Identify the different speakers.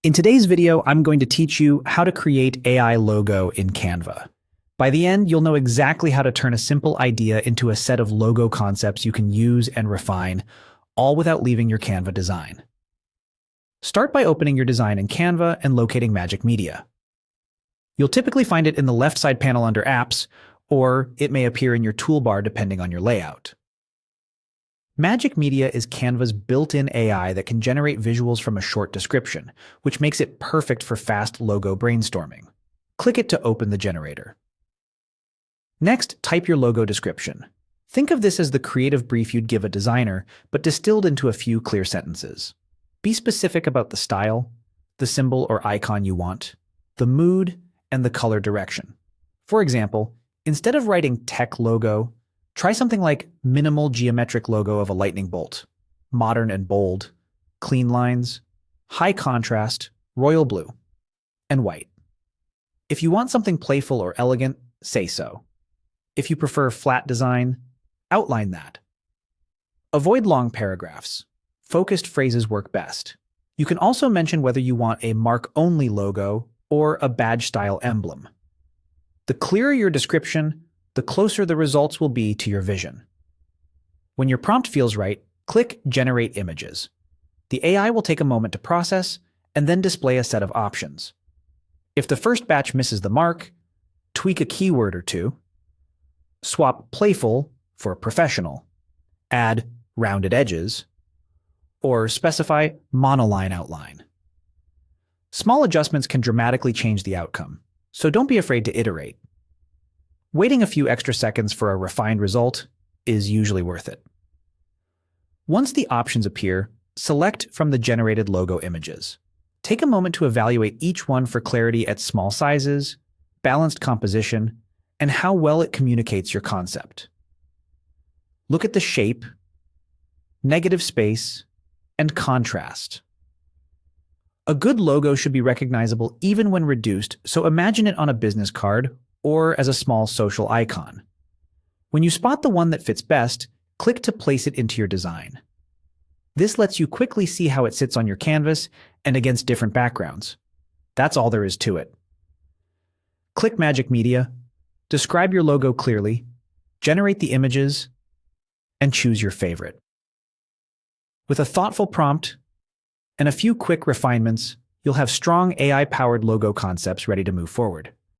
Speaker 1: In today's video, I'm going to teach you how to create AI logo in Canva. By the end, you'll know exactly how to turn a simple idea into a set of logo concepts you can use and refine, all without leaving your Canva design. Start by opening your design in Canva and locating Magic Media. You'll typically find it in the left side panel under Apps, or it may appear in your toolbar depending on your layout. Magic Media is Canva's built-in AI that can generate visuals from a short description, which makes it perfect for fast logo brainstorming. Click it to open the generator. Next, type your logo description. Think of this as the creative brief you'd give a designer, but distilled into a few clear sentences. Be specific about the style, the symbol or icon you want, the mood, and the color direction. For example, instead of writing tech logo, try something like minimal geometric logo of a lightning bolt, modern and bold, clean lines, high contrast, royal blue, and white. If you want something playful or elegant, say so. If you prefer flat design, outline that. Avoid long paragraphs. Focused phrases work best. You can also mention whether you want a mark-only logo or a badge-style emblem. The clearer your description, the closer the results will be to your vision. When your prompt feels right, click Generate Images. The AI will take a moment to process and then display a set of options. If the first batch misses the mark, tweak a keyword or two, swap playful for professional, add rounded edges, or specify monoline outline. Small adjustments can dramatically change the outcome, so don't be afraid to iterate. Waiting a few extra seconds for a refined result is usually worth it. Once the options appear, select from the generated logo images. Take a moment to evaluate each one for clarity at small sizes, balanced composition, and how well it communicates your concept. Look at the shape, negative space, and contrast. A good logo should be recognizable even when reduced, so imagine it on a business card or as a small social icon. When you spot the one that fits best, click to place it into your design. This lets you quickly see how it sits on your canvas and against different backgrounds. That's all there is to it. Click Magic Media, describe your logo clearly, generate the images, and choose your favorite. With a thoughtful prompt and a few quick refinements, you'll have strong AI-powered logo concepts ready to move forward.